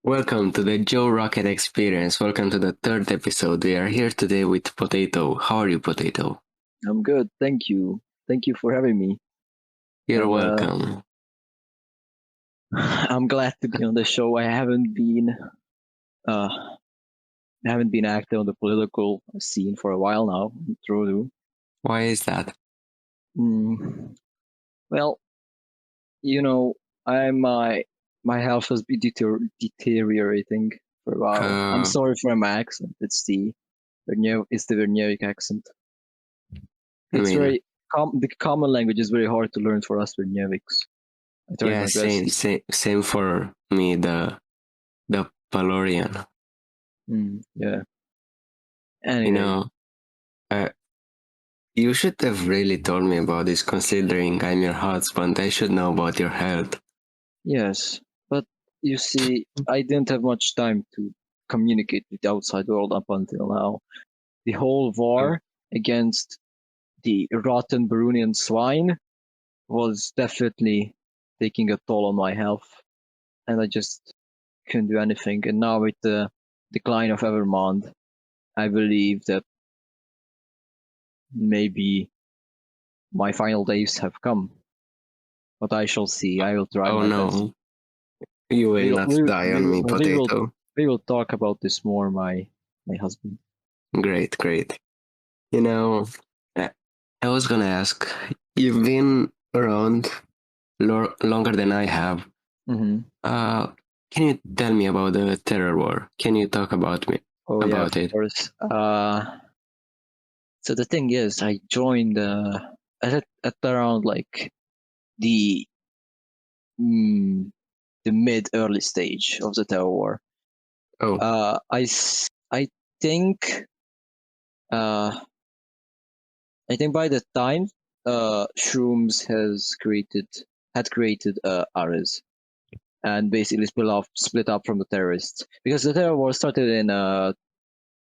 Welcome to the Joe Rocket Experience. Welcome to the third episode. We are here today with Potato. How are you, Potato? I'm good, thank you. Thank you for having me. You're And welcome. I'm glad to be on the show. Uh, I haven't been active on the political scene for a while now. True. Why is that? Well, you know, my health has been deteriorating for a while. I'm Uh, sorry for my accent. It's the Verneuic accent. I It's mean, the common language is very hard to learn for us Verneuics. I tried yeah, my best. same for me. The Palorian. Yeah. You Anyway, know, uh, you should have really told me about this. Considering I'm your husband, I should know about your health. yes, but you see, I didn't have much time to communicate with the outside world up until now. The whole Oh, war against the rotten Burundian swine was definitely taking a toll on my health, and I just couldn't do anything. And now with the decline of Evermond, I believe that maybe my final days have come. But I shall see. I will try oh my best. no, you will We'll not we die we on me, we will Potato. we will talk about this more, my husband. Great, great. You know, I I was gonna ask, you've been around longer than I have. Mm-hmm. Uh, can you tell me about the terror war? Can you talk Oh yeah, of about it? course. So the thing is, I joined at around like the mm, the mid early stage of the Terror War. Oh, I think uh I think by the time Shrooms had created Ares and basically split up from the terrorists because the Terror War started in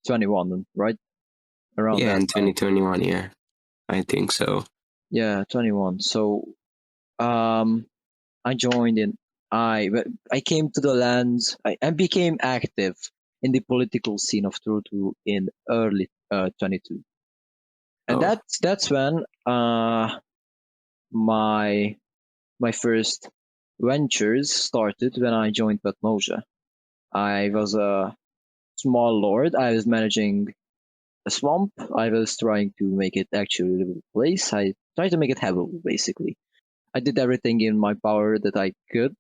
21, right, around yeah, that in time. 2021, yeah, I think so. Yeah, 21. So um I joined in. I came to the lands. I became active in the political scene of Turutu in early 22, and Oh, that's when my my first ventures started when I joined Patmoja. I was a small lord. I was managing a swamp. I was trying to make it actually a livable place. I tried to make it habitable, basically. I did everything in my power that I could.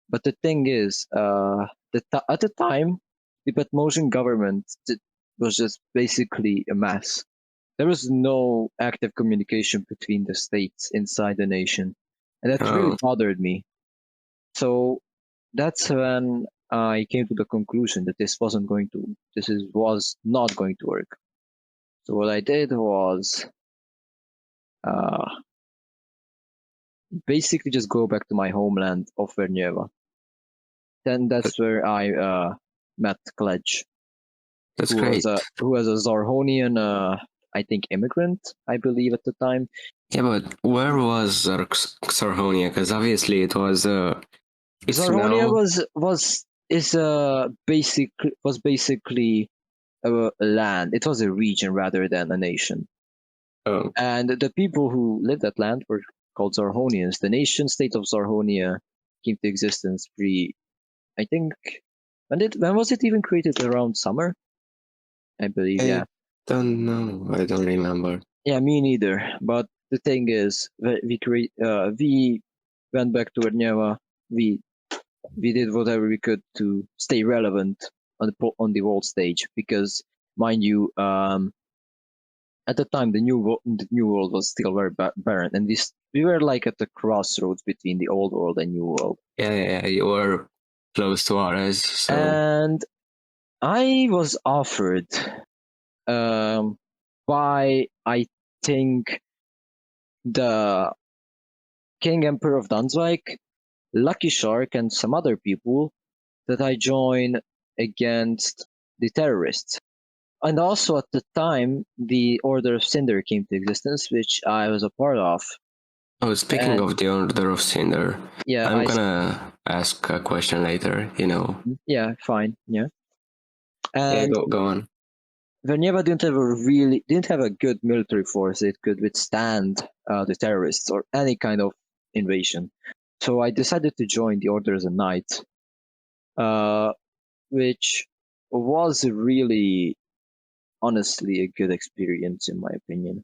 But the thing is, at the time, the Patmosian government was just basically a mess. There was no active communication between the states inside the nation, and that really oh, bothered me. So that's when I came to the conclusion that was not going to work. So what I did was uh, basically just go back to my homeland of Vernieva. Then that, that's where I met Kledge, that's great. who was a Zarhonian, I think, immigrant, I believe at the time. Yeah, but where was Sarhonia? Because obviously it's Zarhonia now. was basically a land. It was a region rather than a nation. Oh, And the people who lived that land were called Zarhonians. The nation state of Zarhonia came to existence I think, when was it even created? Around summer, I believe. I Yeah. don't know. I don't remember. Yeah, me neither. But the thing is, we went back to Vernieva. We we did whatever we could to stay relevant on the world stage because, mind you, at the time the new world was still very barren, and we were like at the crossroads between the old world and new world. Yeah, yeah, yeah, you were close to Ares, so And I was offered by I think the King Emperor of Dunswijk, Lucky Shark, and some other people that I join against the terrorists. And also at the time, the Order of Cinder came to existence, which I was a part of. Oh, speaking And of the Order of Cinder, yeah, I'm gonna ask a question later. yeah, fine, yeah. Yeah, And go on. Veneva didn't have a good military force that could withstand the terrorists or any kind of invasion. So I decided to join the Order as a knight, uh, which was really, honestly, a good experience in my opinion.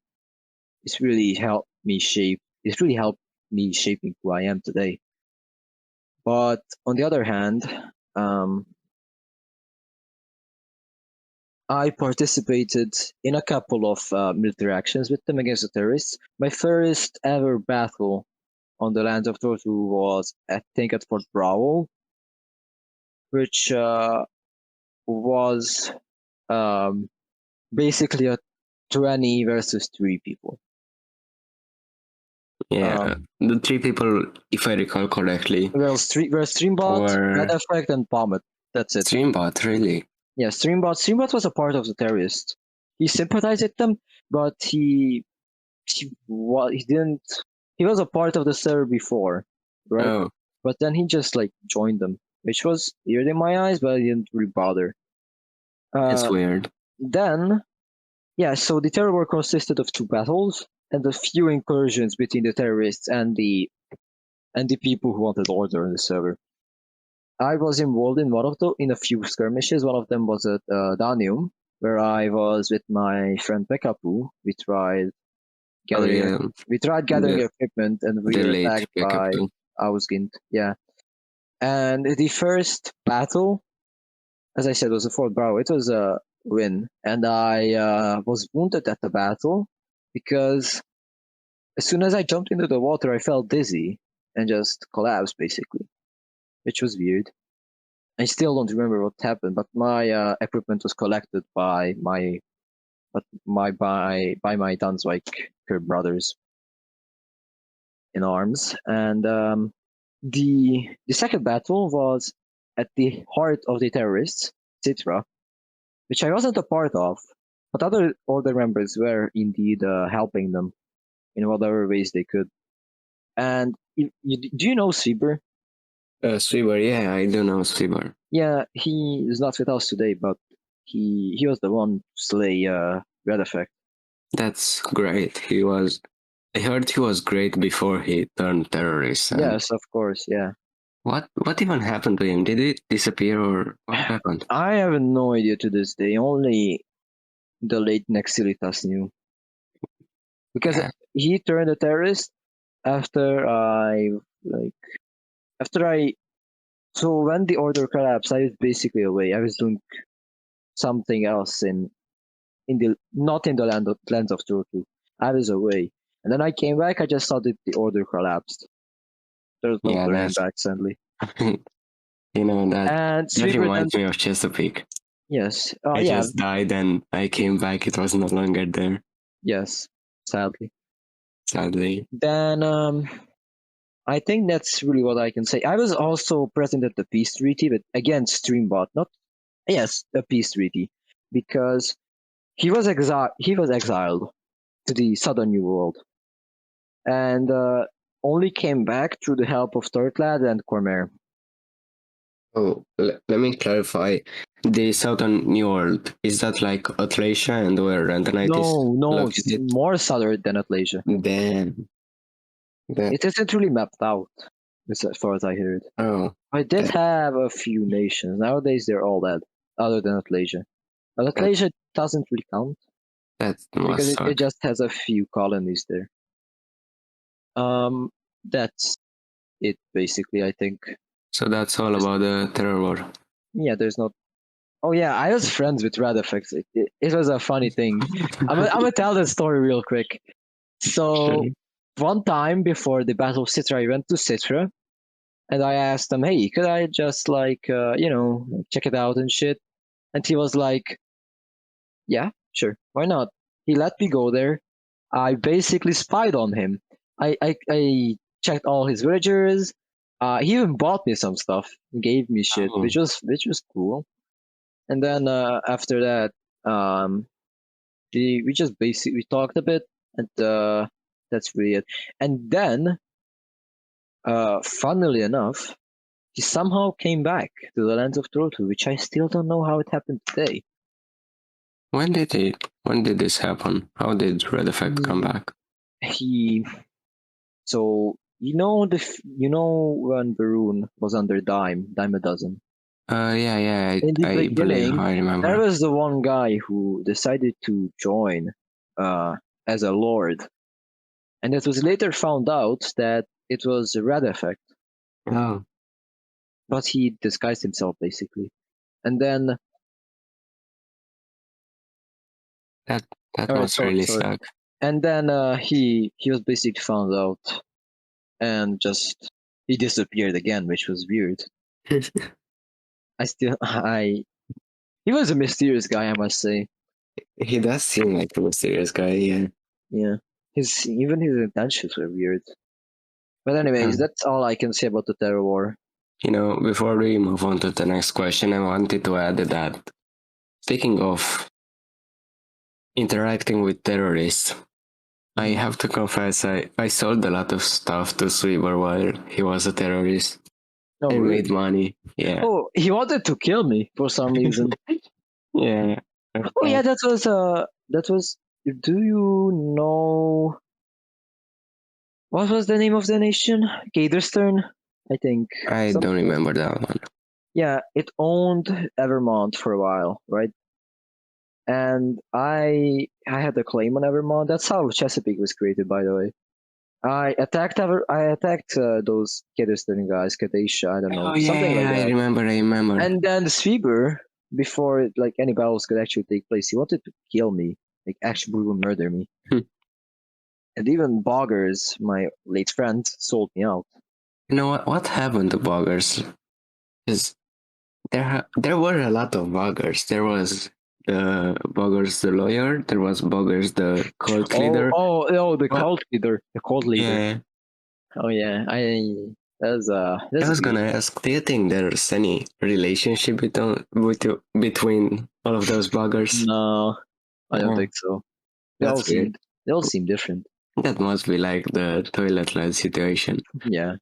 It's really helped me shape. It's really helped me shaping who I am today. But on the other hand, um, I participated in a couple of military actions with them against the terrorists. My first ever battle on the land of Tortu was, I think, at Fort Bravo, which was um, basically a 20 versus 3 people. Yeah, the 3 people, if I recall correctly, Well, Streambot, Red were Effect, and Pommet. That's it. Streambot, really. Yeah, Streambot was a part of the terrorists. He sympathized with them, but he didn't. He was a part of the server before, right? Oh, But then he just like joined them, which was weird in my eyes, but I didn't really bother. that's Uh, weird. then, yeah, so the terror war consisted of 2 battles and a few incursions between the terrorists and the people who wanted order in the server. I was involved in in a few skirmishes. One of them was at Danium, where I was with my friend Pekapu. Oh, Gathering yeah, we tried gathering the, equipment and we the were late attacked backup by too. Ausgint. Yeah. And the first battle, as I said, was a Fort Bravo. It was a win. And I was wounded at the battle because as soon as I jumped into the water, I felt dizzy and just collapsed, basically, which was weird. I still don't remember what happened, but my equipment was collected by my Dunswiker brothers in arms, and the second battle was at the heart of the terrorists, Citra, which I wasn't a part of, but other order members were indeed helping them in whatever ways they could. And do you know Sieber? Sweeper, yeah, I do know Sweeper. Yeah, he is not with us today, but he was the one to slay Red Effect. That's great. I heard he was great before he turned terrorist. And Yes, of course, yeah. what even happened to him? Did it disappear or what happened? I have no idea to this day. Only the late Nexillitas knew, because Yeah. he turned a terrorist after like after I. So when the order collapsed, I was basically away. I was doing something else in the not in the lands of Turku. I was away, and then I came back. I just saw that the order collapsed. There's no Yeah, turning that's back, sadly. that And that Sweeper then, reminds me of Chesapeake. yes, I yeah, just died and I came back. It was no longer there, yes, sadly. sadly. Then I think that's really what I can say. I was also present at the peace treaty, but against Streambot, not yes, the peace treaty, because he was exiled to the southern New World, and only came back through the help of Turtlad and Cormair. Oh, let me clarify. The Southern New World, is that like Atlasia and where Randanite is No, it's located? more southern than Atlasia. Damn. That, It isn't really mapped out, as far as I heard. oh, I did that, have a few nations. Nowadays, they're all dead, other than Atlasia. But that, Atlasia doesn't really count that because must it suck. just has a few colonies there. Um, that's it basically. I think. So that's all about the terror war. Yeah, there's not. Oh yeah, I was friends with Radifex. It was a funny thing. I'm gonna tell the story real quick. Sure. So one time before the Battle of Citra, I went to Citra and I asked him, "Hey, could I just like check it out and shit?" And he was like, "Yeah, sure, why not?" He let me go there. I basically spied on him. I checked all his villagers. He even bought me some stuff, gave me shit, Oh, which was cool. And then after that, we just basically we talked a bit, and That's weird. And then, funnily enough, he somehow came back to the lands of Trotu, which I still don't know how it happened today. When did this happen? How did Red Effect come back? He, so you know when Varun was under Dime a dozen. Yeah, In the I believe beginning, I there remember. was the one guy who decided to join as a lord, and it was later found out that it was a Red Effect, Oh, but he disguised himself basically. And then, that that all right, must sorry, really sorry. suck. And then he was basically found out, and just he disappeared again, which was weird. I still I He was a mysterious guy, I must say. He does seem like a mysterious guy, yeah. Yeah, even his intentions were weird. But anyways, that's all I can say about the Terror War. Before we move on to the next question, I wanted to add that speaking of interacting with terrorists, I have to confess I sold a lot of stuff to Sweeper while he was a terrorist. Oh, I really? made money. Yeah. Oh, he wanted to kill me for some reason. Yeah. Oh yeah, that was. Do you know what was the name of the nation? Gaderstern, I think. I don't Something. remember that one. Yeah, it owned Evermont for a while, right? And I had a claim on Evermont. That's how Chesapeake was created, by the way. I attacked those Gaderstern guys, Kadesha, I don't Oh know, yeah, something like yeah, I that. remember. And then the Sweeper, before like any battles could actually take place, he wanted to kill me, like actually brutal murder me. Hmm. And even Boggers, my late friend, sold me out. You know what? What happened to bloggers? Is there were a lot of bloggers. There was Boggers the lawyer. There was Boggers the cult leader. The What? cult leader, the cult leader. Yeah. Oh yeah, I that's was weird. gonna ask, do you think there's any relationship between all of those bloggers? No, I don't Oh, think so. They all that's weird. seem they all seem different. That must be like the toilet lad situation. Yeah,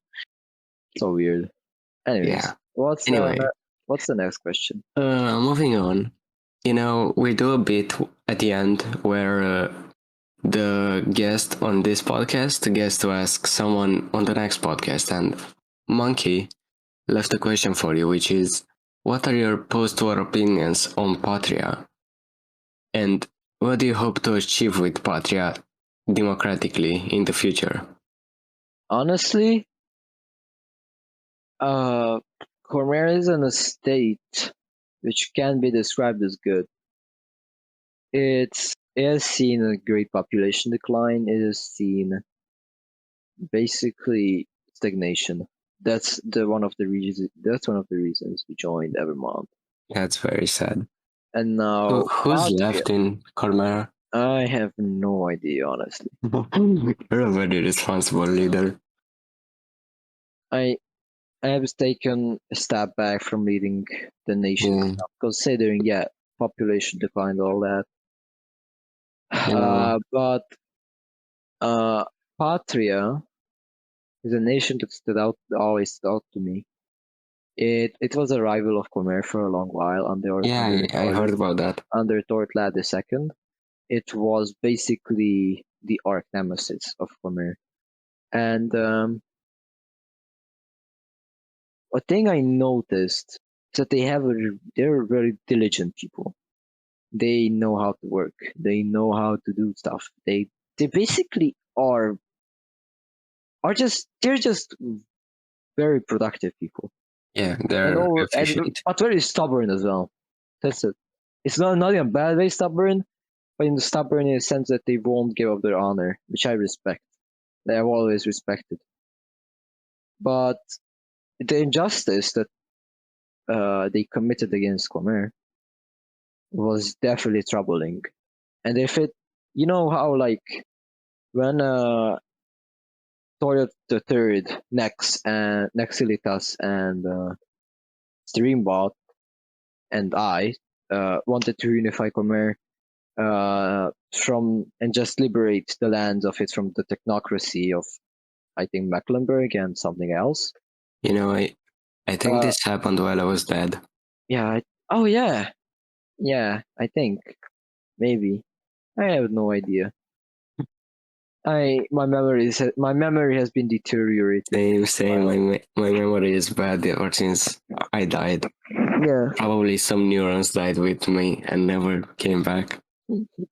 so weird. Anyways, Yeah. Anyway, what's the next question? moving on. We do a bit at the end where the guest on this podcast gets to ask someone on the next podcast, and Monkey left a question for you, which is, what are your post-war opinions on Patria? And what do you hope to achieve with Patria democratically in the future? Honestly, Khmer is in a state which can be described as good. It has seen a great population decline. It has seen basically stagnation. That's one of the reasons we joined Evermont. That's very sad. And now Who's Patria, left in Cormera? I have no idea honestly. You're a very responsible leader. I I have taken a step back from leading the nation Yeah, considering population decline and all that. you know, But Patria is a nation that always stood out to me. It was a rival of Khmer for a long while yeah, I heard about that. under Tortlad II. It was basically the arch nemesis of Khmer. And a thing I noticed is that they're very diligent people. They know how to work. They know how to do stuff. They basically they're just very productive people. Yeah, And they're over and efficient. but very stubborn as well. That's it. It's not in a bad way stubborn, but in the stubborn in the sense that they won't give up their honor, which I respect. They have always respected. But the injustice that they committed against Khmer was definitely troubling. And if it, you know how like when Toyo the Third, Nexillitas, and Streambot and I wanted to unify Khmer, and just liberate the lands of it from the technocracy of, I think, Mecklenburg and something else. You know, I think this happened while I was dead. Yeah. Oh yeah. Yeah. I think maybe. I have no idea. My memory has been deteriorating. Same. My memory is bad ever since I died. Yeah, Probably some neurons died with me and never came back.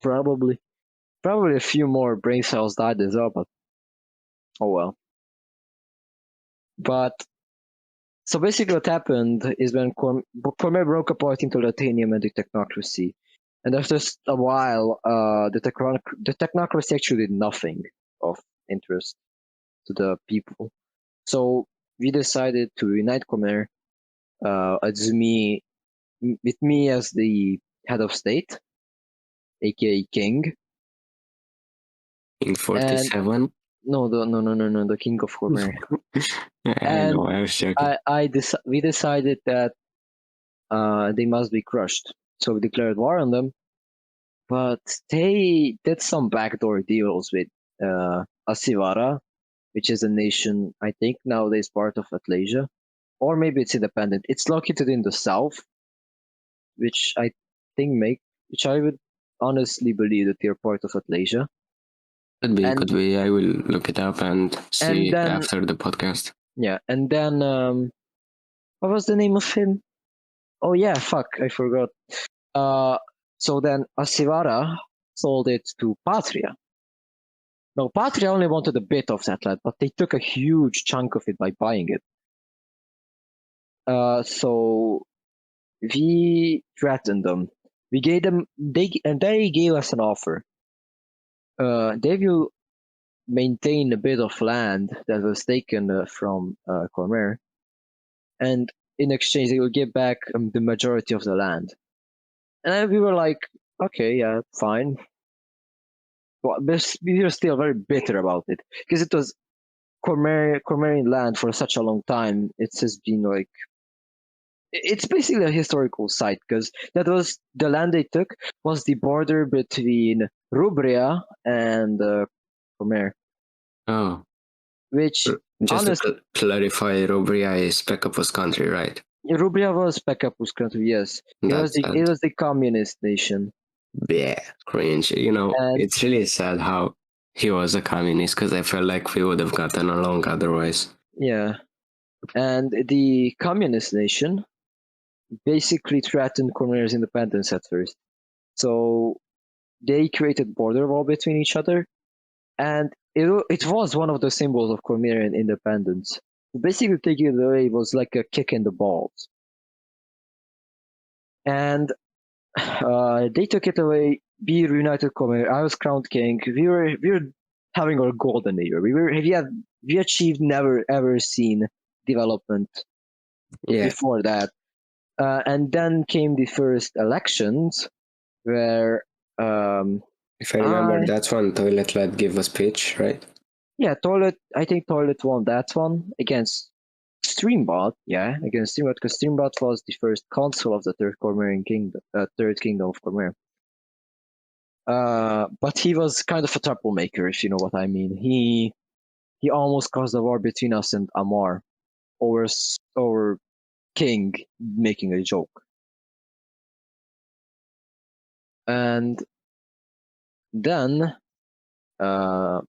probably. Probably a few more brain cells died as well, but oh well. But so basically, what happened is when Khmer broke apart into Latanium and the technocracy, and after a while, the technocracy actually did nothing of interest to the people. So we decided to unite Khmer, with me as the head of state, aka king. In And 47? no, the king of Khmer. I And know, I was joking. we decided that they must be crushed. So we declared war on them, but they did some backdoor deals with Asivara, which is a nation I think nowadays part of Atlasia, or maybe it's independent. It's located in the south, which I think which I would honestly believe that they're part of Atlasia. Could be. I will look it up and see then after the podcast. Yeah, and then what was the name of him? Oh yeah, fuck, I forgot. So then Asivara sold it to Patria. No, Patria only wanted a bit of that land, but they took a huge chunk of it by buying it. So we threatened them. We gave them they gave us an offer. They will maintain a bit of land that was taken from Khmer, and in exchange they will give back the majority of the land. And then we were like, okay, yeah, fine. But we were still very bitter about it because it was Cormerian land for such a long time. It's just been like, it's basically a historical site because that was the land they took was the border between Rubria and Khmer, Oh, which just honestly, to clarify, Robria is Pekapos country, right? Rubria was Pekapus country. Yes, That's it was the communist nation. yeah, cringe. You know, And it's really sad how he was a communist because I felt like we would have gotten along otherwise. yeah, and the communist nation basically threatened Khmer's independence at first. So they created border wall between each other, and it was one of the symbols of Khmer independence. Basically, taking it away was like a kick in the balls, and they took it away. We reunited Khmer. I was crowned king. We were having our golden era. We achieved never ever seen development Yeah, before that. And then came the first elections where if I remember, that's when Toilet Lad gave a speech, right? yeah, I think Toilet won that one against Streambot. Yeah, against Streambot because Streambot was the first consul of the third kingdom of Khmer. But he was kind of a troublemaker, if you know what I mean. He almost caused a war between us and Amar over King making a joke. And then the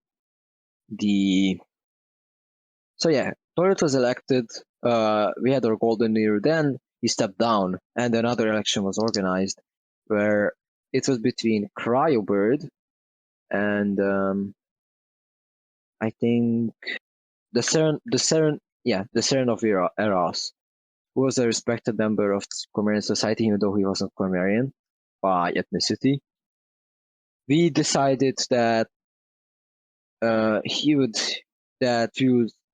so yeah, Toilet was elected. We had our golden year. Then he stepped down, and another election was organized, where it was between Cryobird and I think the Seren of Eros, who was a respected member of Cormerian society, even though he wasn't Cormerian by ethnicity. We decided that we would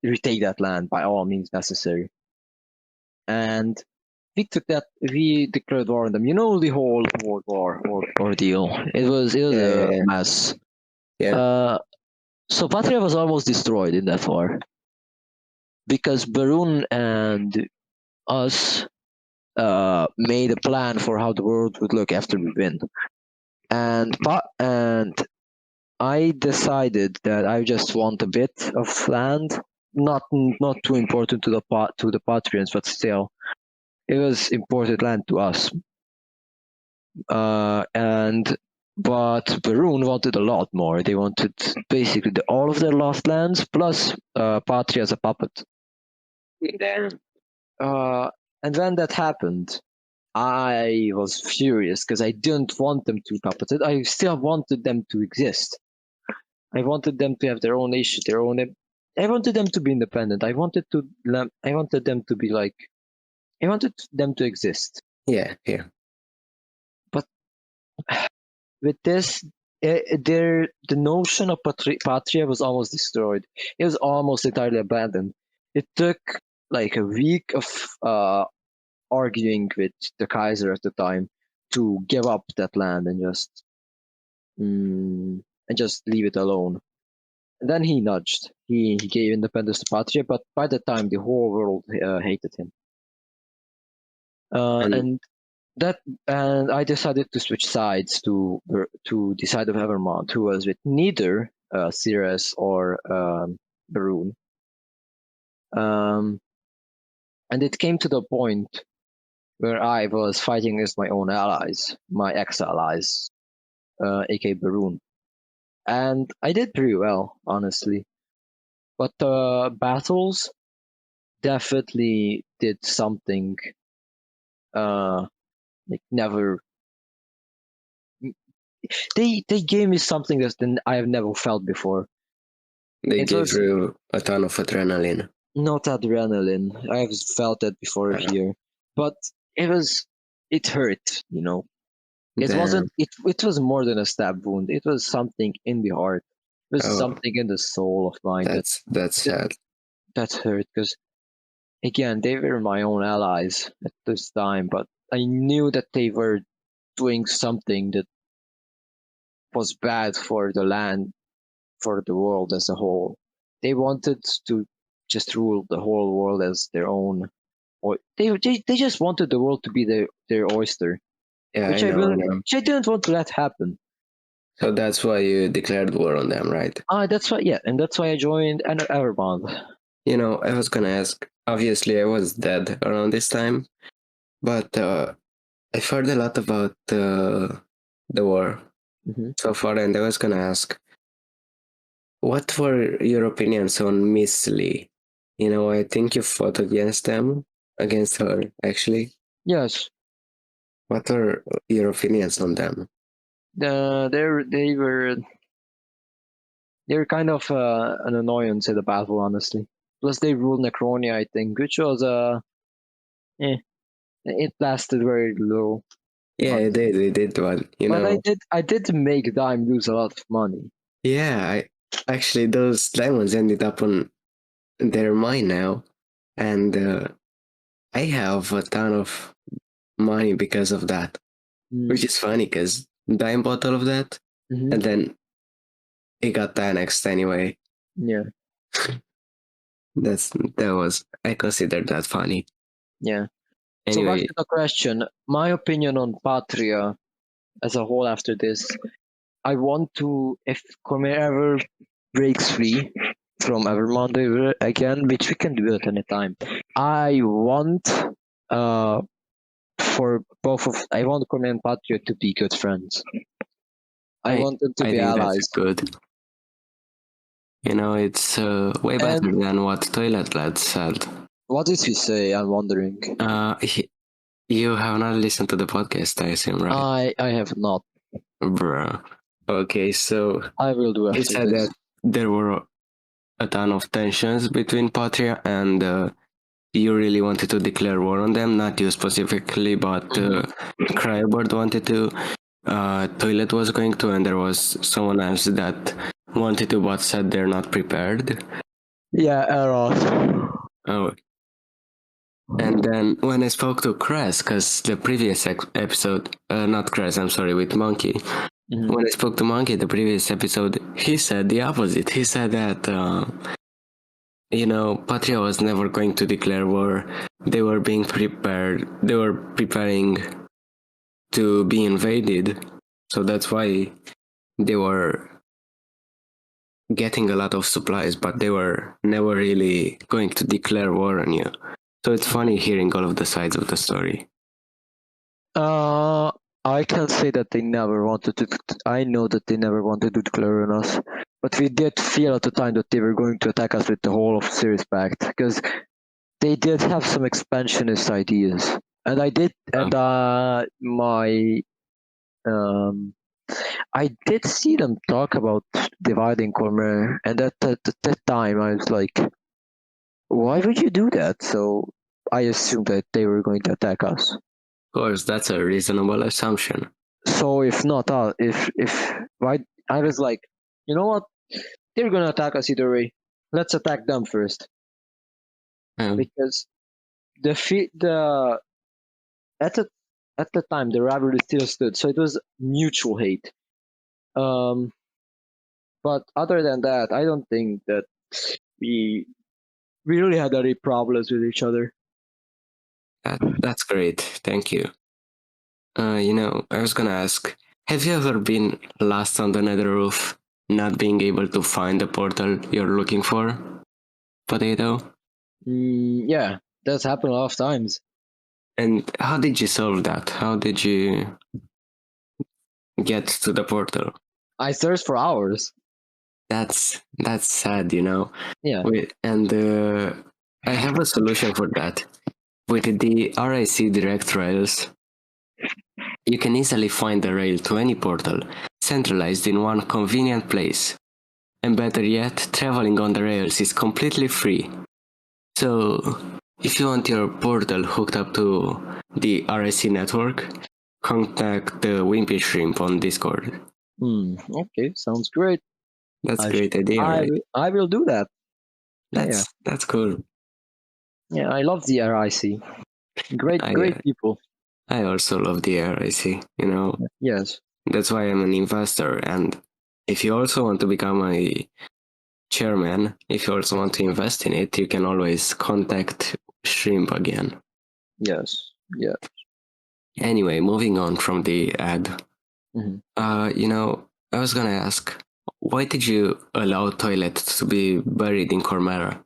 retake that land by all means necessary, and we declared war on them. You know the whole World War ordeal. It was a mess. Yeah. So Patria was almost destroyed in that war because Barun and us made a plan for how the world would look after we win. and I decided that I just want a bit of land, not too important to the Patreons, but still, it was important land to us. And but Barun wanted a lot more. They wanted basically all of their lost lands plus Patria as a puppet. Then, and when that happened, I was furious because I didn't want them to be puppeted. I still wanted them to exist. I wanted them to have their own nation, their own. I wanted them to be independent. I wanted them to be like. I wanted them to exist. Yeah. But with this, the notion of patria was almost destroyed. It was almost entirely abandoned. It took like a week of arguing with the Kaiser at the time to give up that land and just leave it alone. And then he nudged. He gave independence to Patria, but by the time the whole world hated him. And And I decided to switch sides to the side of Evermont, who was with neither Ceres or Barun. And it came to the point where I was fighting against my own allies, my ex-allies, aka Barun. And I did pretty well, honestly. But the battles definitely did something like never. They gave me something that I have never felt before. they gave you a ton of adrenaline. Not adrenaline. I have felt that before here, but it hurt. It wasn't. It was more than a stab wound. It was something in the heart. It was something in the soul of mine. That's sad. That hurt because, again, they were my own allies at this time, but I knew that they were doing something that was bad for the land, for the world as a whole. They wanted to just rule the whole world as their own, or they just wanted the world to be their oyster. Yeah, which I didn't want to let happen. So that's why you declared war on them, right? That's why, yeah, and that's why I joined Everbond. I was gonna ask. Obviously, I was dead around this time, but I've heard a lot about the war so far, and I was gonna ask, what were your opinions on Miss Lee? I think you fought against her, actually. Yes. What are your opinions on them? They were kind of an annoyance at the battle, honestly. Plus, they ruled Necronia, I think, which was it lasted very little. Yeah, it did, but But I did make Dime lose a lot of money. Yeah, actually those diamonds ended up on their mine now, and I have a ton of money because of that, which is funny because Dime bought all of that, and then it got annexed anyway. Yeah. I consider that funny. Yeah. Anyway. So back to the question, my opinion on Patria as a whole after this, I want to, if Cormier ever breaks free from Evermont again, which we can do at any time, I want I want Cormier and Patria to be good friends. I want them to be allies. That's good. It's way better than what Toilet Lad said. What did he say? I'm wondering. You have not listened to the podcast, I assume, right? I have not. Bruh. Okay, so I will do after he said this. that there were a ton of tensions between Patria and you really wanted to declare war on them, not you specifically, but Cryobird wanted to, Toilet was going to, and there was someone else that wanted to but said they're not prepared. Yeah, Eros. Oh. And then when I spoke to Kress, because the previous episode, not Kress, I'm sorry, with Monkey, when I spoke to Monkey, the previous episode, he said the opposite. He said that, Patria was never going to declare war. They were being prepared. They were preparing to be invaded. So that's why they were getting a lot of supplies, but they were never really going to declare war on you. So it's funny hearing all of the sides of the story. I can say that they never wanted to. I know that they never wanted to declare on us, but we did feel at the time that they were going to attack us with the whole of Series Pact because they did have some expansionist ideas, and I did, and I did see them talk about dividing Cormier, and at that time I was like, why would you do that? So I assumed that they were going to attack us. Of course, that's a reasonable assumption. So if not us, if I was like, you know what, they're gonna attack us either way. Let's attack them first because the at the time the rivalry still stood, so it was mutual hate. But other than that, I don't think that we really had any problems with each other. That's great. Thank you. I was gonna ask, have you ever been lost on the nether roof, not being able to find the portal you're looking for? Potato? Yeah, that's happened a lot of times. And how did you solve that? How did you get to the portal? I searched for hours. That's sad, Yeah. And I have a solution for that. With the RIC direct rails, you can easily find the rail to any portal, centralized in one convenient place. And better yet, traveling on the rails is completely free. So, if you want your portal hooked up to the RIC network, contact the Wimpy Shrimp on Discord. Okay, sounds great. That's a great idea, right? I will do that. That's cool. Yeah, I love the RIC. Great people. I also love the RIC, Yes. That's why I'm an investor. And if you also want to become a chairman, if you also want to invest in it, you can always contact Shrimp again. Yes. Yeah. Anyway, moving on from the ad. Mm-hmm. I was gonna ask, why did you allow toilets to be buried in Cormera?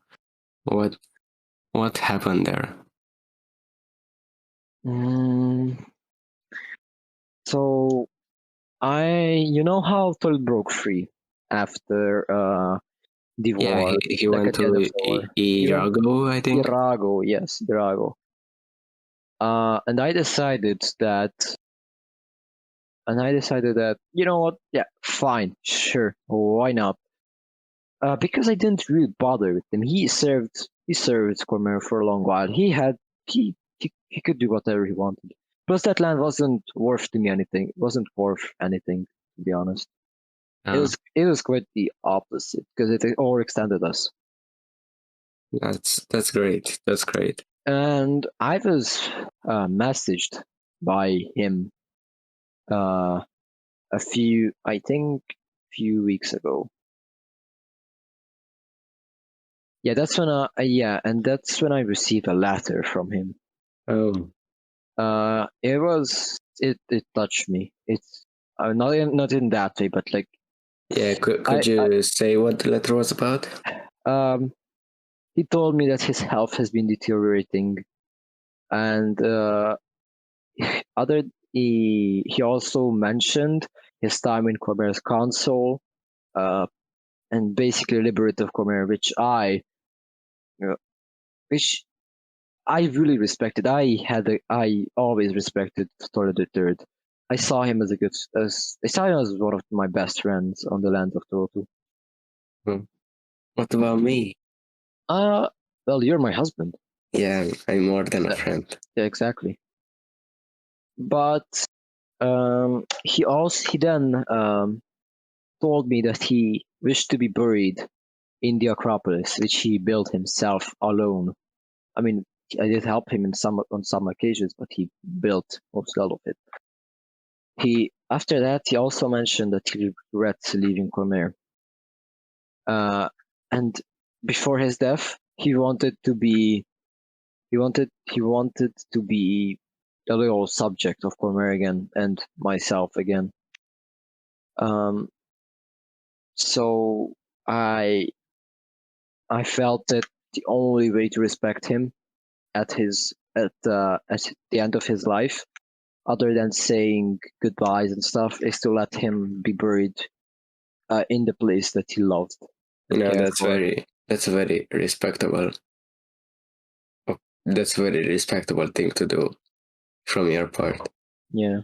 What happened there? So you know how Toll broke free after the war. He went to Irago, I think. Irago, yes, Irago. And I decided that, you know what? Yeah, fine, sure, why not? Because I didn't really bother with him. He served Cormier for a long while. He could do whatever he wanted. Plus, that land wasn't worth to me anything. It wasn't worth anything, to be honest. It was quite the opposite because it overextended us. That's great. That's great. And I was messaged by him a few weeks ago. Yeah, that's when and that's when I received a letter from him. Oh. It touched me. It's not in that way, but like. Yeah, could you say what the letter was about? He told me that his health has been deteriorating, and he also mentioned his time in Cormier's console, and basically liberated Cormier, which I really respected. I always respected Thor the Third. I saw him as one of my best friends on the land of Torotu. What about me? Well, you're my husband. Yeah, I'm more than a friend. Yeah, exactly. But he then told me that he wished to be buried in the Acropolis, which he built himself alone. I mean, I did help him on some occasions, but he built most of it. After that, he also mentioned that he regrets leaving Cormier. And before his death, he wanted to be the loyal subject of Cormier again and myself again. Um, so I I felt that the only way to respect him at the end of his life, other than saying goodbyes and stuff, is to let him be buried in the place that he loved You and know, cared for. that's very respectable. That's a very respectable thing to do from your part. Yeah.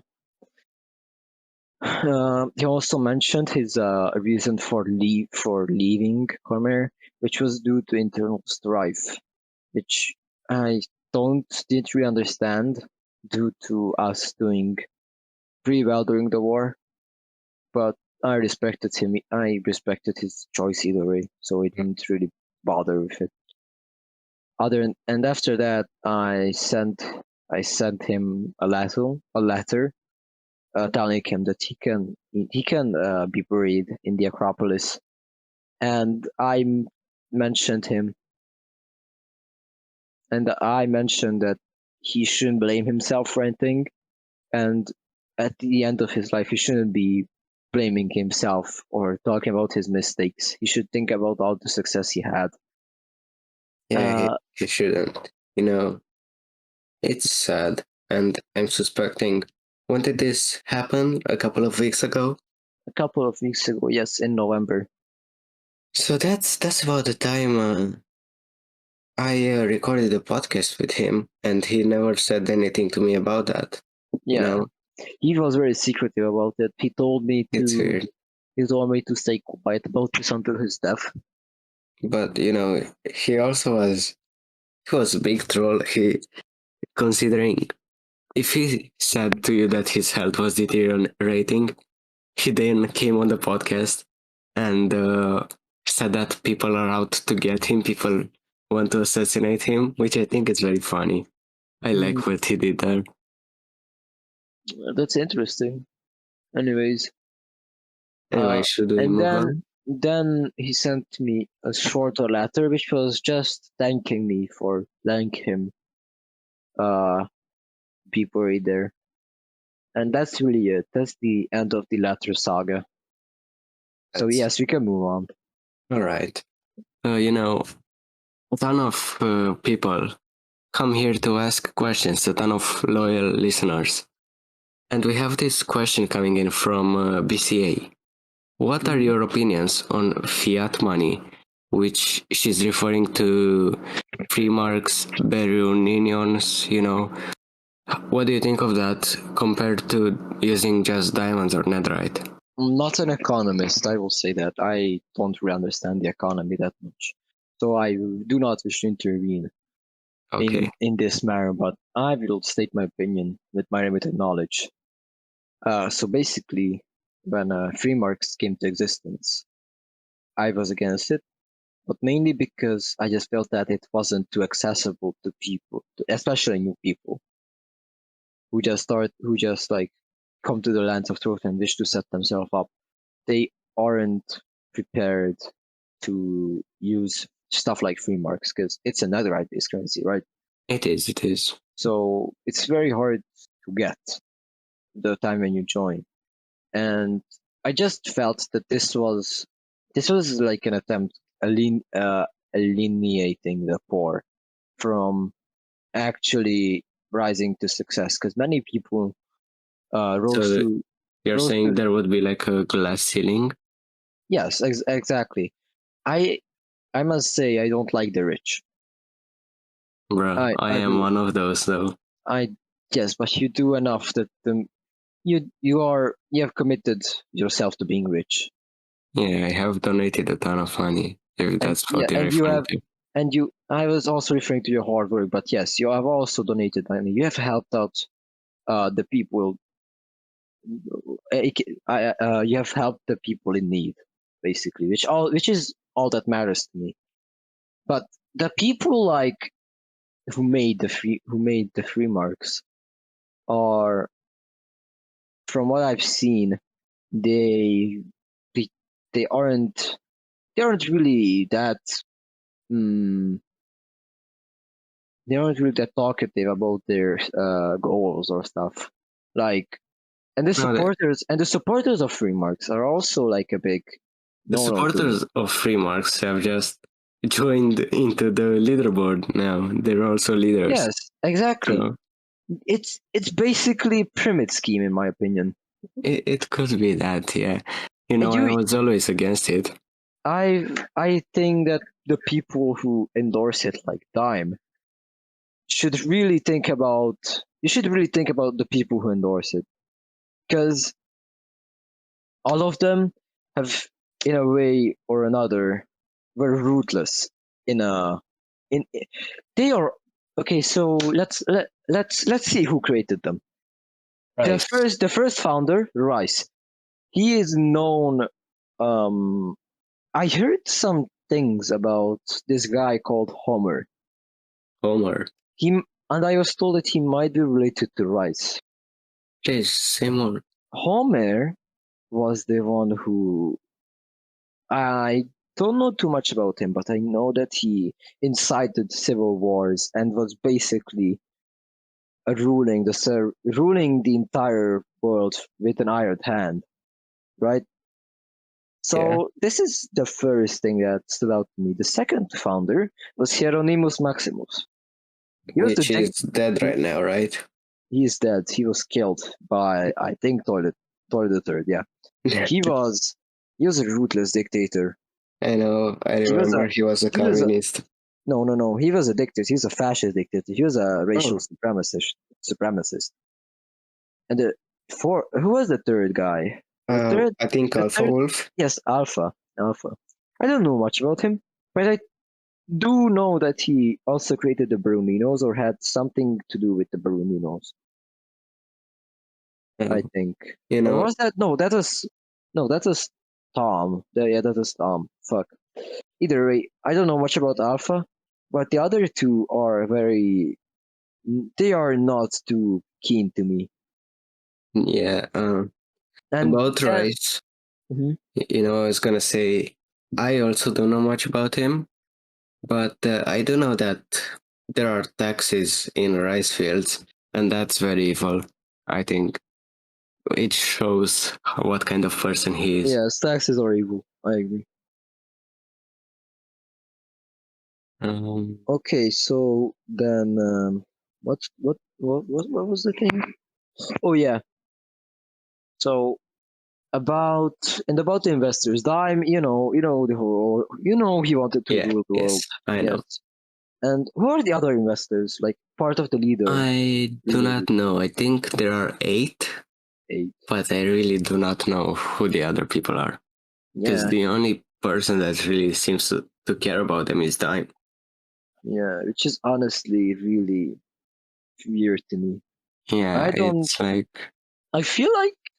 He also mentioned his reason for leaving Khmer, which was due to internal strife, which I didn't really understand due to us doing pretty well during the war. But I respected him. I respected his choice either way, so I didn't really bother with it. And after that, I sent him a letter telling him that he can be buried in the Acropolis, and mentioned him, I mentioned that he shouldn't blame himself for anything, and at the end of his life, he shouldn't be blaming himself or talking about his mistakes. He should think about all the success he had. Yeah, Uh, he shouldn't. You know, it's sad, and I'm suspecting. When did this happen? A couple of weeks ago. a couple of weeks ago, yes, in November. So that's about the time I recorded a podcast with him, and he never said anything to me about that. You Yeah, know, he was very secretive about it. it's weird. He told me to stay quiet about this until his death. But you know, he was a big troll. He considering if he said to you that his health was deteriorating, he then came on the podcast and said that people are out to get him. People want to assassinate him, which I think is very funny. I Mm, like what he did there. that's interesting. Anyways, Anyway, should we and move then on? then he sent me a shorter letter, which was just thanking me for letting him uh be buried there. And that's really it. That's the end of the letter saga. So That's yes, we can move on. all right. You know, a ton of people come here to ask questions, a ton of loyal listeners. And we have this question coming in from BCA. What are Mhm. your opinions on fiat money, which she's referring to free marks, Berunions, you know? What do you think of that compared to using just diamonds or netherite? I'm not an economist, I will say that. I don't really understand the economy that much. So I do not wish to intervene Okay, in this matter, but I will state my opinion with my limited knowledge. So basically, when free markets came to existence, I was against it, but mainly because I just felt that it wasn't too accessible to people, especially new people who just like come to the lands of truth and wish to set themselves up. They aren't prepared to use stuff like free marks because it's another netherite-based currency, right? it is, it is. So it's very hard to get the time when you join. And I just felt that this was like an attempt alienating the poor from actually rising to success because many people rose So to you're rose saying to there would be like a glass ceiling? yes, exactly. I I must say I don't like the rich. Bruh, I I am do one of those though. I yes, but you do enough that you have committed yourself to being rich, Yeah, I have donated a ton of money, if and that's yeah, what you're referring to. I was also referring to your hard work, but yes, you have also donated money. You have helped out the people. You have helped the people in need, basically, which is all that matters to me. But the people like who made the free marks are, from what I've seen, they they, they aren't really that mm, they aren't really that talkative about their goals or stuff. Like And the No, supporters of free marks are also like a big the no to me. supporters of free marks have just joined into the leaderboard now. They're also leaders. Yes, exactly. So It's basically pyramid scheme in my opinion. it could be that, yeah. You And know, I was always against it. I think that the people who endorse it like Dime should really think about you should really think about the people who endorse it, because all of them have, in a way or another, were rootless in a in they are okay. So let's see who created them. Right. The first founder, Rice, he is known. um I heard some things about this guy called Homer. Homer. He and I was told that he might be related to Rice. Please, say more. Homer was the one who, I don't know too much about him, but I know that he incited civil wars and was basically ruling the entire world with an iron hand, right? Yeah. So this is the first thing that stood out to me. The second founder was Hieronymus Maximus. He was the Which is dead right now, right? he is dead. He was killed by, I think, Toilet the Third. Yeah, he was he was a ruthless dictator. I know, I He was a remember he was a he was a communist. no. He was a dictator. He was a fascist dictator. He was a racial Oh, supremacist. And the four who was the third guy? I think The Alpha third, Wolf. yes, Alpha. I don't know much about him, but I do know that he also created the Baruminos or had something to do with the Baruminos. I Uh, think, you or know, was that no, that was Tom. Yeah, that was Tom. Fuck. Either way, I don't know much about Alpha, but the other two are they are not too keen to me. yeah. And About then, Rice, mhm, I was gonna say, I also don't know much about him, but I do know that there are taxes in rice fields, and that's very evil. I think it shows what kind of person he is. yeah, taxes are evil. I agree. Um, Okay, so then, what was the thing? Oh yeah, so about about the investors, Dime, the whole, he wanted to yeah, rule the world. yes, I Yes. know. And who are the other investors? Like part of the I do leader not know. I think there are 8, eight. but I really do not know who the other people are. Because Yeah, the only person that really seems to care about them is Dime. yeah, which is honestly really weird to me. Yeah, I don't. it's like, I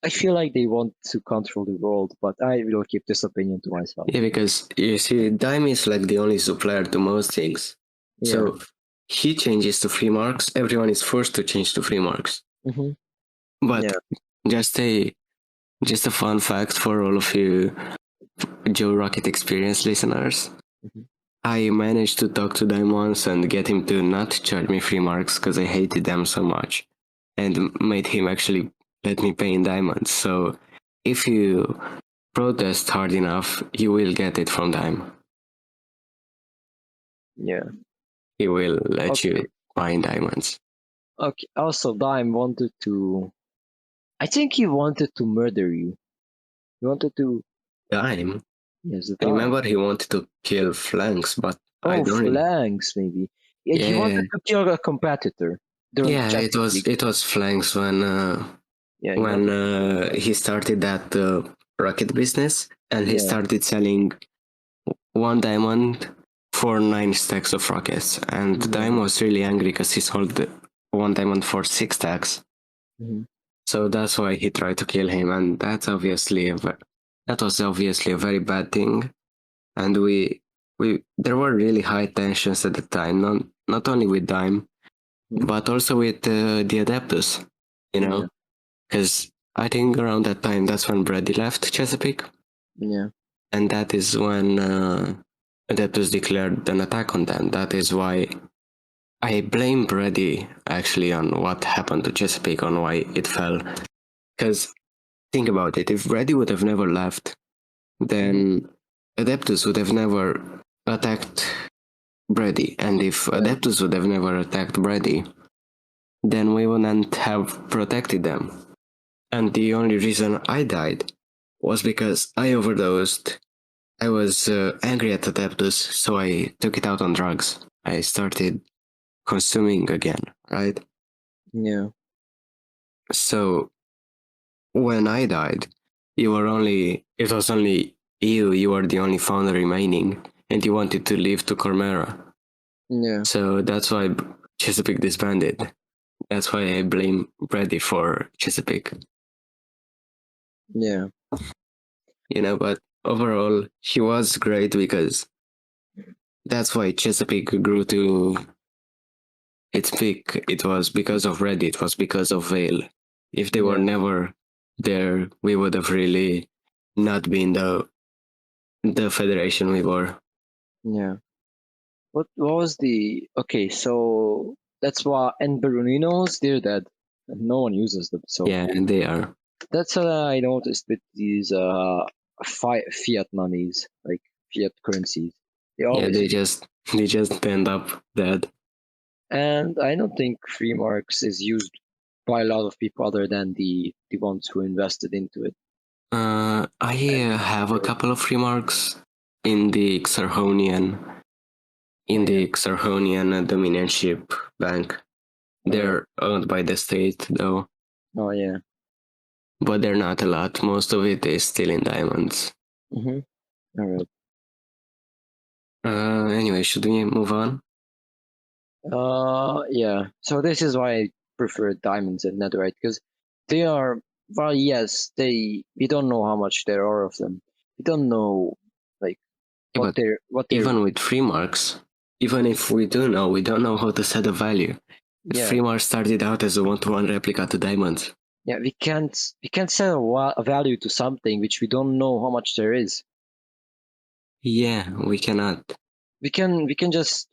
feel like they want to control the world, but I will keep this opinion to myself. yeah, because you see, Dime is like the only supplier to most things. Yeah. So he changes to free marks, everyone is forced to change to free marks. Hmm. But Yeah. just a just a fun fact for all of you Joe Rocket Experience listeners. Hmm. I managed to talk to Dime once and get him to not charge me free marks because I hated them so much, and made him actually let me pay in diamonds. So if you protest hard enough, you will get it from Dime. Yeah. He will let Okay. you buy in diamonds. Okay. Also, Dime wanted to. I think he wanted to murder you. He wanted to. Dime? Yes, I Dime. remember he wanted to kill Flanks, but I Oh, don't really. Flanks, maybe. Yeah, he Yeah, wanted to kill a competitor during yeah. It Champions was League. it was Flanks when Yeah, he wanted. he started that rocket business, and he Yeah. started selling 1 diamond for 9 stacks of rockets. And Dime Yeah. was really angry because he sold 1 diamond for 6 stacks. Hmm. So that's why he tried to kill him, and that was obviously a very bad thing. And we there were really high tensions at the time, not only with Dime, but also with the Adeptus, Yeah. because I think around that time that's when Brady left Chesapeake, Yeah. and that is when Adeptus declared an attack on them. That is why I blame Brady actually on what happened to Chesapeake, on why it fell. Because think about it, if Brady would have never left, then Adeptus would have never attacked Brady. And if Adeptus would have never attacked Brady, then we wouldn't have protected them. And the only reason I died was because I overdosed. I was angry at Adeptus, so I took it out on drugs. I started consuming again, right? Yeah. So when I died, it was only you were the only founder remaining, and you wanted to leave to Cormera. Yeah. So that's why Chesapeake disbanded. That's why I blame Brady for Chesapeake. Yeah. But overall, he was great because that's why Chesapeake grew to its peak. It was because of Brady, it was because of Vale. If they were never there, we would have really not been the federation we were. Yeah. What was the okay? So that's why and Beruninos they're dead. No one uses them. So Yeah, and they are. that's what I noticed with these fiat monies, like fiat currencies. They Yeah, always they just end up dead. and I don't think free marks is used by a lot of people other than the ones who invested into it. I have a couple of remarks in the Xarhonian Dominionship Bank. They're owned by the state, though. Oh yeah. But they're not a lot. Most of it is still in diamonds. Mm-hmm. All right. Anyway, should we move on? Yeah. So this is why I prefer diamonds and netherite because they are well, yes, we don't know how much there are of them. We don't know like Yeah, what they're even with free marks, even if we do know, we don't know how to set a value. yeah. Free marks started out as a 1-to-1 replica to diamonds. Yeah, we can't set a value to something which we don't know how much there is. Yeah, we cannot. We can just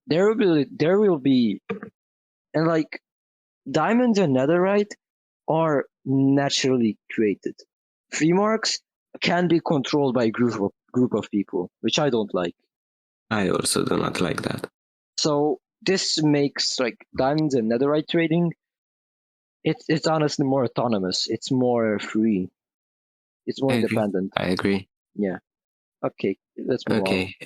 there will be and like diamonds and netherite are naturally created. Free marks can be controlled by a group of people, which I don't like. I also do not like that. So this makes like diamonds and netherite trading. It's honestly more autonomous. It's more free. It's more independent. I agree. Yeah. Okay, let's move on. Okay.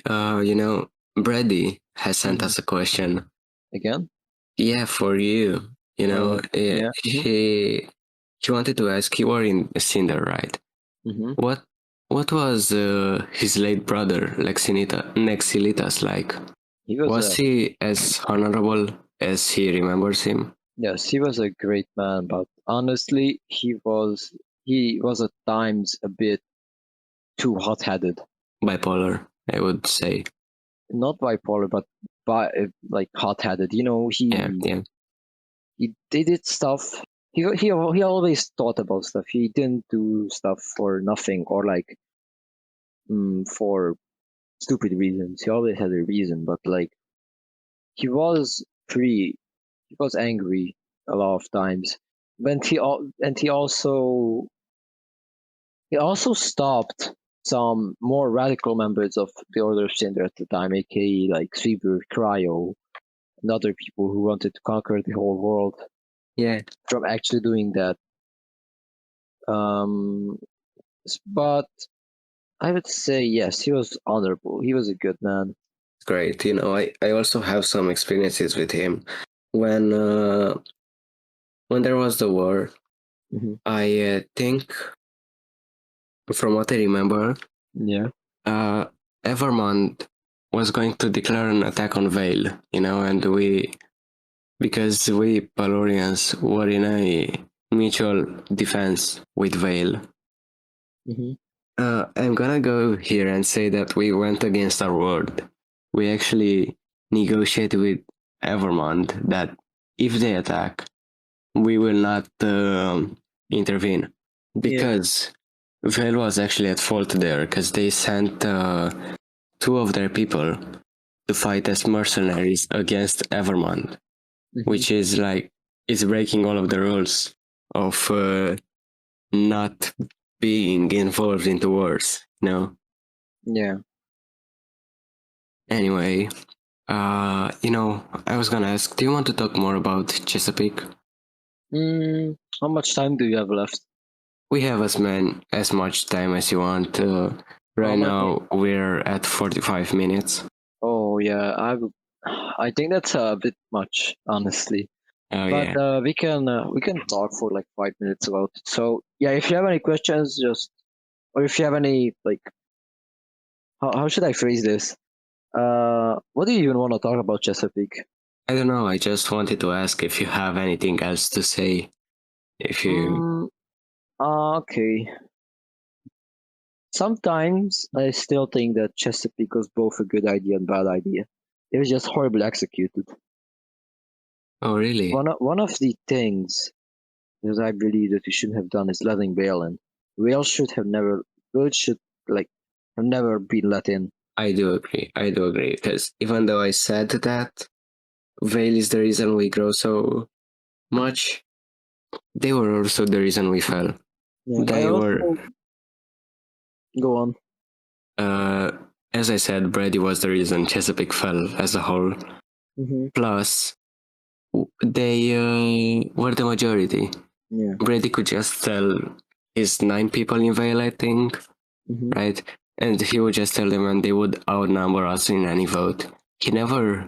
Brady has sent us a question. Again? Yeah, for you. Yeah. He wanted to ask, you were in Cinder, right? Mm-hmm. What was his late brother, Nexillitas, like? Was he as honorable as he remembers him? Yes, he was a great man, but honestly, he was at times a bit too hot-headed. Bipolar, I would say. Not bipolar, but like hot-headed. He did stuff. He always thought about stuff. He didn't do stuff for nothing or like for stupid reasons. He always had a reason, but like he was free. He was angry a lot of times. And he also stopped some more radical members of the Order of Cinder at the time, aka like Sweeper, Cryo, and other people who wanted to conquer the whole world. Yeah. From actually doing that. But I would say yes, he was honorable. He was a good man. Great. I also have some experiences with him. When there was the war, I think, from what I remember, Evermond was going to declare an attack on Vale, and because we Palorians were in a mutual defense with Vale. I'm gonna go here and say that we went against our word. We actually negotiated with Evermond that if they attack, we will not intervene, because Vale was actually at fault there, because they sent 2 of their people to fight as mercenaries against Evermond, which is like, it's breaking all of the rules of not being involved into wars, you know. Yeah. Anyway, I was gonna ask, do you want to talk more about Chesapeake? How much time do you have left? We have as much time as you want. How Right many? now we're at 45 minutes. Oh yeah, I think that's a bit much, honestly. Oh But yeah. we can talk for like 5 minutes about it. So yeah, if you have any questions, just or if you have any like, how should I phrase this? What do you even want to talk about Chesapeake? I don't know. I just wanted to ask if you have anything else to say. If you, Mm, okay. Sometimes I still think that Chesapeake was both a good idea and bad idea. It was just horribly executed. oh really? One of the things that I believe that we shouldn't have done is letting Bale in. Whale should have never. Whale should like have never been let in. I do agree. I do agree because even though I said that Vale is the reason we grow so much, they were also the reason we fell. Yeah, I They were, also go on. uh, as I said, Brady was the reason Chesapeake fell as a whole. Hmm. Plus, they were the majority. Yeah. Brady could just tell his 9 people in Vale, I think, Hmm. right? And he would just tell them and they would outnumber us in any vote. He never,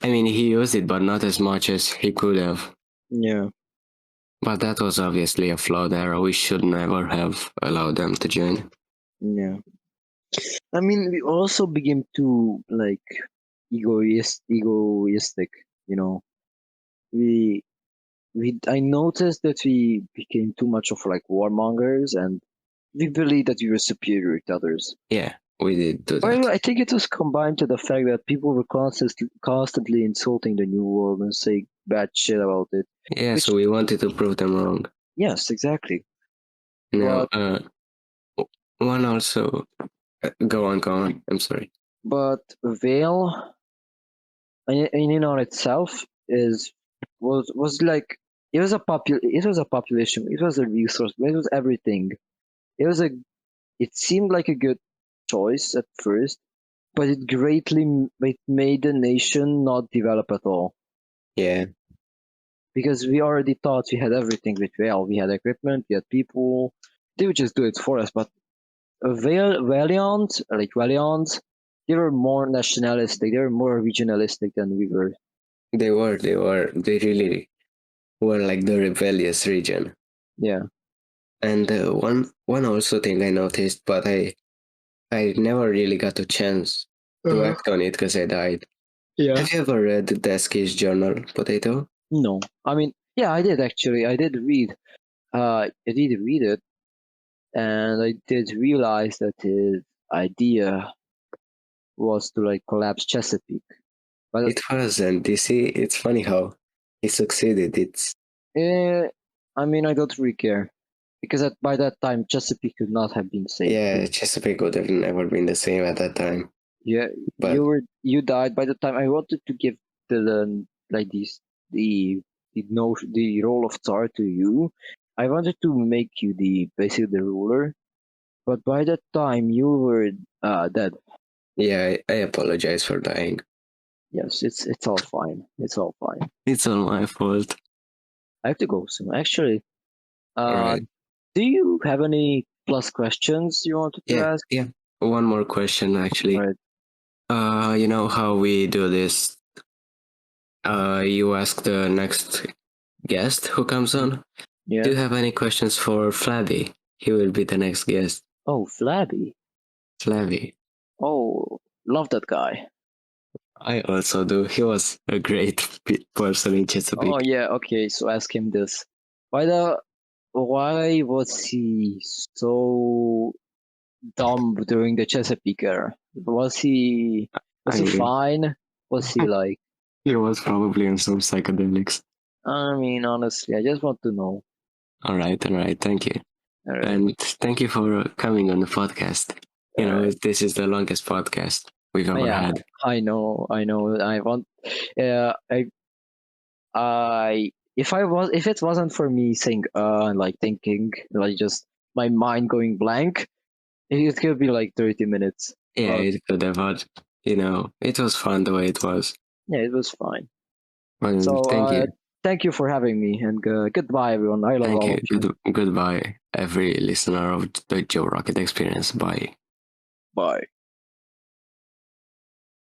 I mean, he used it, but not as much as he could have. Yeah. But that was obviously a flawed error. We should never have allowed them to join. Yeah. I mean, we also begin to like egoistic. You know, we I noticed that we became too much of like warmongers, and we believed that we were superior to others. Yeah, we did do Well, that. I think it was combined to the fact that people were constantly insulting the new world and saying bad shit about it. Yeah, Which, so we wanted to prove them wrong. yes, exactly. Now, But one also, go on, go on. I'm sorry. Vale, in on itself, is was like it was a population, it was a resource, it was everything. It was a it seemed like a good choice at first, but it made the nation not develop at all. Yeah, Because we already thought we had everything with Vale. We had equipment, we had people. They would just do it for us. But Valiant, they were more nationalistic. They were more regionalistic than we were. they really were like the rebellious region. Yeah. And one also thing I noticed, but I never really got a chance to Uh, act on it because I died. yeah. Have you ever read Desky's journal, Potato? No. I mean, yeah, I did actually. I did read. I did read it, and I did realize that his idea was to like collapse Chesapeake. But It was, and you see, it's funny how he succeeded. It's eh, I mean, I don't really care because by that time Chesapeake could not have been saved. yeah, Chesapeake would have never been the same at that time. Yeah, But you died by the time I wanted to give like these the no the role of Tsar to you. I wanted to make you the basically the ruler, but by that time you were dead. yeah, I apologize for dying. Yes, it's all fine. It's all fine. It's all my fault. I have to go soon. Actually, All uh, right. do you have any plus questions you wanted to Yeah, ask? yeah. One more question, All actually. right. You know how we do this? You ask the next guest who comes on. Do Yeah. you have any questions for Flabby? He will be the next guest. Oh, Flabby. Flabby. Oh, love that guy. I also do. He was a great person in Oh Chesapeake. yeah, okay, so ask him this. Why was he so dumb during the Chesapeake era? Was I he mean, fine? Was he like he was probably on some psychedelics. I mean honestly, I just want to know. All right, all right. Thank you. Alright, And thank you for coming on the podcast. You know, alright. this is the longest podcast we've ever Yeah, had. I know. I want I if it wasn't for me saying like thinking, like just my mind going blank, it could be like 30 minutes. Yeah, But it could have, but it was fun the way it was. yeah, it was fine. Well, So thank you. thank you for having me, and goodbye, everyone. I love Thank all you. of you. Goodbye, every listener of the Joe Rocket Experience. Bye. Bye.